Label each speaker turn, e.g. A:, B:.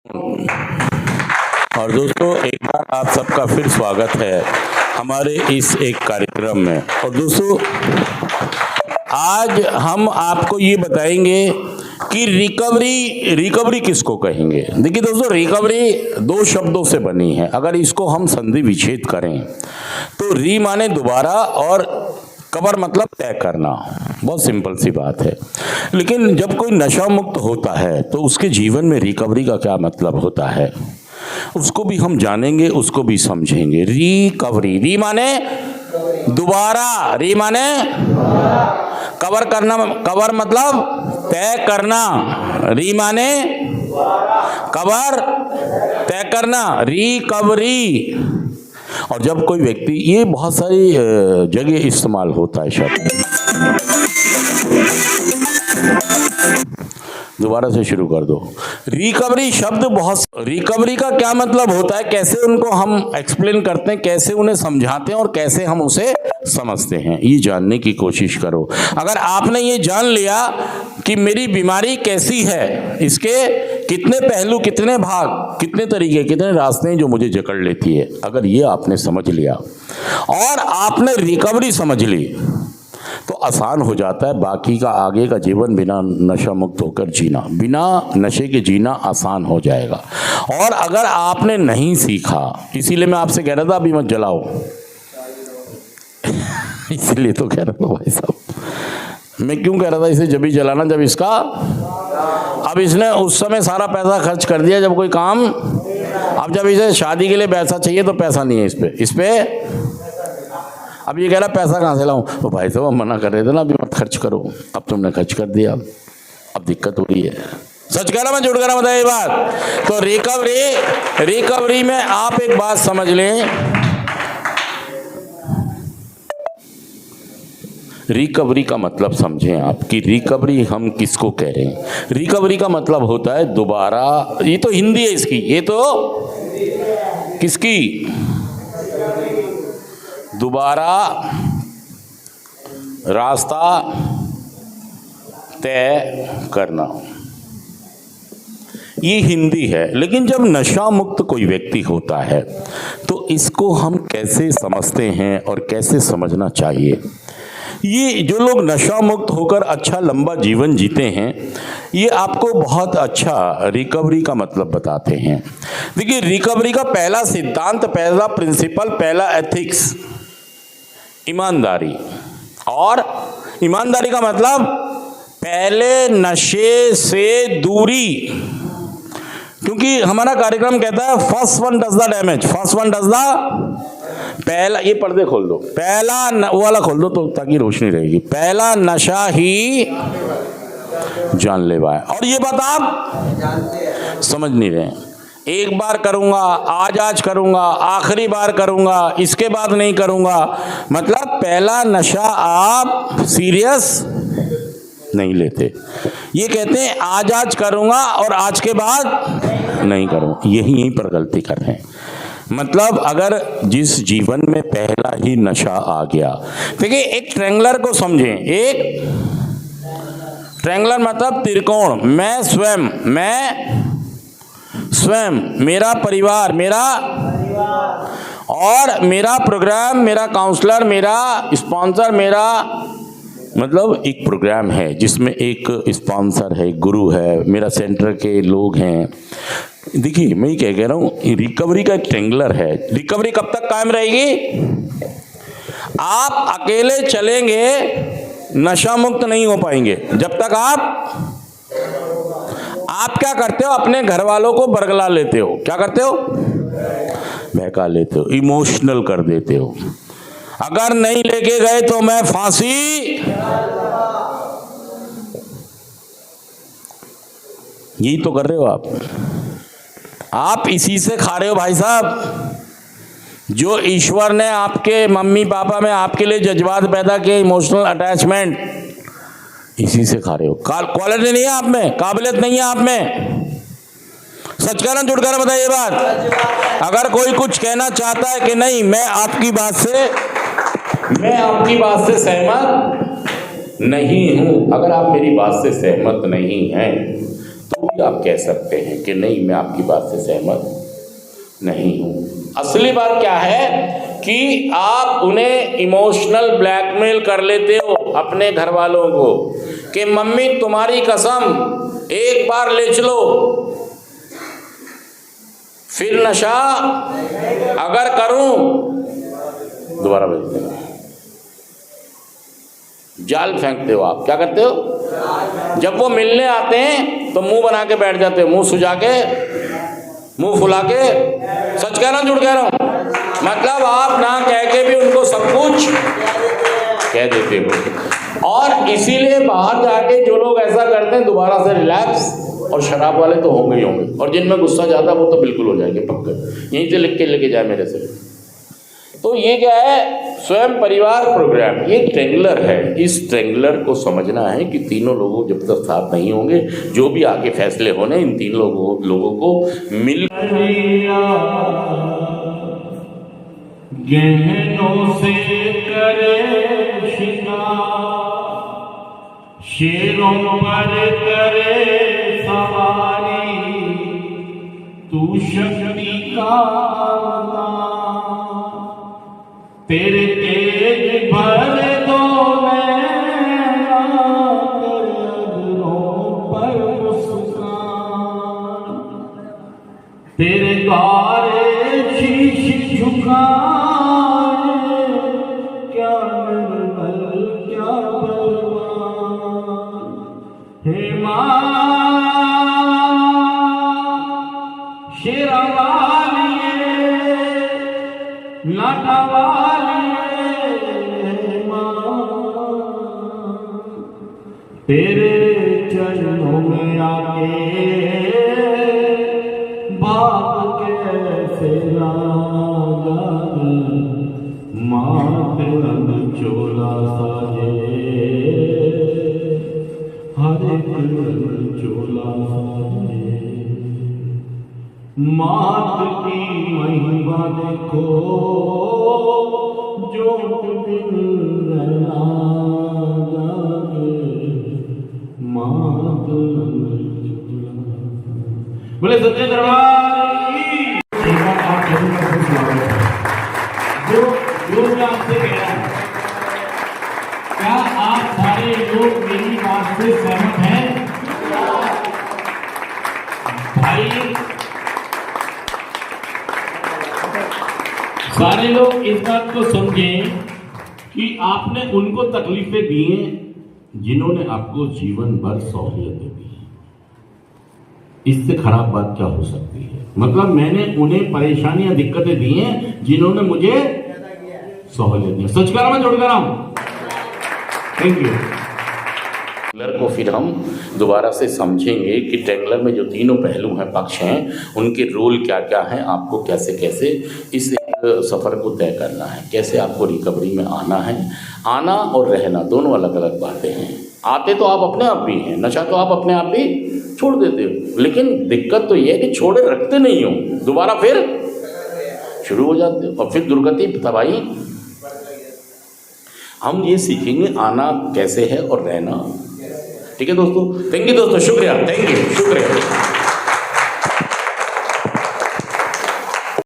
A: और दोस्तों, एक बार आप सबका फिर स्वागत है हमारे इस एक कार्यक्रम में। और दोस्तों, आज हम आपको ये बताएंगे कि रिकवरी किसको कहेंगे। देखिए दोस्तों, रिकवरी दो शब्दों से बनी है। अगर इसको हम संधि विच्छेद करें तो री माने दोबारा और कवर मतलब तय करना। बहुत सिंपल सी बात है। लेकिन जब कोई नशा मुक्त होता है तो उसके जीवन में रिकवरी का क्या मतलब होता है, उसको भी हम जानेंगे, उसको भी समझेंगे। रिकवरी, री माने दोबारा, री माने कवर करना, कवर मतलब तय करना, री माने कवर तय करना, रिकवरी। और जब कोई व्यक्ति, ये बहुत सारी जगह इस्तेमाल होता है शब्द। दोबारा से शुरू कर दो। रिकवरी शब्द बहुत, रिकवरी का क्या मतलब होता है, कैसे उनको हम एक्सप्लेन करते हैं, कैसे उन्हें समझाते हैं और कैसे हम उसे समझते हैं, ये जानने की कोशिश करो। अगर आपने ये जान लिया कि मेरी बीमारी कैसी है, इसके कितने पहलू, कितने भाग, कितने तरीके, कितने रास्ते हैं जो मुझे जकड़ लेती है, अगर ये आपने समझ लिया और आपने रिकवरी समझ ली तो आसान हो जाता है बाकी का, आगे का जीवन बिना नशा मुक्त होकर जीना, बिना नशे के जीना आसान हो जाएगा। और अगर आपने नहीं सीखा, इसीलिए मैं आपसे कह रहा था अभी मत जलाओ इसीलिए तो कह रहा था भाई साहब। मैं क्यों कह रहा था इसे जब भी जलाना, जब इसका, अब इसने उस समय सारा पैसा खर्च कर दिया जब कोई काम, अब जब इसे शादी के लिए पैसा चाहिए तो पैसा नहीं है इस पे अब ये कह रहा पैसा कहाँ से लाऊं। तो भाई साहब हम मना कर रहे थे ना अभी मत खर्च करो, अब तुमने खर्च कर दिया, अब दिक्कत हो रही है। सच कह रहा मैं, झूठ कह रहा बताइए ये बात। तो रिकवरी में आप एक बात समझ लें, रिकवरी का मतलब समझें आप कि रिकवरी हम किसको कह रहे हैं। रिकवरी का मतलब होता है दोबारा, ये तो हिंदी है इसकी, ये तो किसकी, दोबारा रास्ता तय करना, ये हिंदी है। लेकिन जब नशा मुक्त कोई व्यक्ति होता है तो इसको हम कैसे समझते हैं और कैसे समझना चाहिए। ये जो लोग नशा मुक्त होकर अच्छा लंबा जीवन जीते हैं, ये आपको बहुत अच्छा रिकवरी का मतलब बताते हैं। देखिए, रिकवरी का पहला सिद्धांत, पहला प्रिंसिपल, पहला एथिक्स ईमानदारी। और ईमानदारी का मतलब पहले नशे से दूरी, क्योंकि हमारा कार्यक्रम कहता है first one does the damage, first one does the, पहला, ये पर्दे खोल दो, पहला वो वाला खोल दो तो ताकि रोशनी रहेगी, पहला नशा ही जानलेवा है। और ये बात आप समझ नहीं रहे। एक बार करूंगा, आज करूंगा, आखिरी बार करूंगा, इसके बाद नहीं करूंगा, मतलब पहला नशा आप सीरियस नहीं लेते। ये कहते हैं आज करूंगा और आज के बाद नहीं करूंगा, यहीं पर गलती कर रहे हैं। मतलब अगर जिस जीवन में पहला ही नशा आ गया, देखिए एक ट्रायंगुलर को समझें, एक ट्रायंगुलर मतलब त्रिकोण, मैं स्वयं, मेरा परिवार, और मेरा प्रोग्राम, मेरा काउंसलर, मेरा स्पॉन्सर, मेरा मतलब एक प्रोग्राम है जिसमें एक स्पॉन्सर है, गुरु है, मेरा सेंटर के लोग हैं। देखिए मैं क्या कह रहा हूँ, रिकवरी का एक ट्रायंगुलर है। रिकवरी कब तक कायम रहेगी? आप अकेले चलेंगे नशा मुक्त नहीं हो पाएंगे जब तक आप क्या करते हो, अपने घर वालों को बरगला लेते हो। क्या करते हो? बहका लेते हो, इमोशनल कर देते हो। अगर नहीं लेके गए तो मैं फांसी, यही तो कर रहे हो आप इसी से खा रहे हो भाई साहब। जो ईश्वर ने आपके मम्मी पापा में आपके लिए जज्बात पैदा किए, इमोशनल अटैचमेंट, इसी से खा रहे हो। क्वालिटी नहीं है आप में, काबिलियत नहीं है आप में। सच कह रहा झूठ कह रहा बताइए बात। अगर कोई कुछ कहना चाहता है कि नहीं मैं आपकी बात से सहमत नहीं हूं, अगर आप मेरी बात से सहमत नहीं हैं तो आप कह सकते हैं कि नहीं, मैं आपकी बात से सहमत नहीं हूं। असली बात क्या है कि आप उन्हें इमोशनल ब्लैकमेल कर लेते हो अपने घर वालों को कि मम्मी तुम्हारी कसम एक बार ले चलो, फिर नशा अगर करूं दोबारा भेजते हैं। जाल फेंकते हो आप। क्या करते हो? जब वो मिलने आते हैं तो मुंह बना के बैठ जाते हो, मुंह सुजा के, मुंह फुला के। सच कह रहा हूं झूठ कह रहा हूं? मतलब आप ना कह के भी उनको सब कुछ कह देते हो। और इसीलिए बाहर जाके जो लोग ऐसा करते हैं दोबारा से रिलैक्स, और शराब वाले तो होंगे ही होंगे, और जिनमें गुस्सा ज़्यादा वो तो बिल्कुल हो जाएंगे पक्का। यहीं से लिख के लेके जाए मेरे से। तो ये क्या है? स्वयं परिवार प्रोग्राम, ये ट्रेंगलर है। इस ट्रेंगलर को समझना है कि तीनों लोगों जब तक साथ नहीं होंगे, जो भी आगे फैसले होने इन तीन लोगों को मिल
B: गहनों से करे शिकार, शेरों पर करे सवारी, तू शक्ति का तेरे तेज भर दो नैना, पर मुस्कान, तेरे द्वारे शीश झुकाए, क्या निर्मल क्या बलवान, हे माँ शेरावालिए लाटावालिए, तेरे चरणों में आके बाप कैसे लागा, मात रंग चोला साजे, हर एक रंग चोला साजे, मात की महिमा देखो, जोत बिन रहना जागे, मात बोले सत्य दरबार की। आप जो मैं आपसे कह रहा हूं, क्या आप सारे लोग मेरी बात से सहमत हैं? भाई सारे लोग इस बात को समझें कि आपने उनको तकलीफें दी हैं जिन्होंने आपको जीवन भर सहूलियतें दी। इससे खराब बात क्या हो सकती है? मतलब मैंने उन्हें परेशानियां दिक्कतें दी हैं जिन्होंने मुझे सहूलियत दी। सच कह रहा मैं, झूठ कह रहा हूं? Thank you.
A: ट्रेंगलर को फिर हम दोबारा से समझेंगे कि ट्रेंगलर में जो तीनों पहलू हैं, पक्ष हैं, उनके रोल क्या क्या हैं, आपको कैसे कैसे इस सफ़र को तय करना है, कैसे आपको रिकवरी में आना है। आना और रहना दोनों अलग अलग बातें हैं। आते तो आप अपने आप भी हैं, नशा तो आप अपने आप भी छोड़ देते हो, लेकिन दिक्कत तो ये है कि छोड़े रखते नहीं हो, दोबारा फिर शुरू हो जाते हो और फिर दुर्गति तबाही। हम ये सीखेंगे आना कैसे है और रहना। ठीक है दोस्तों, थैंक यू दोस्तों, शुक्रिया, थैंक यू, शुक्रिया।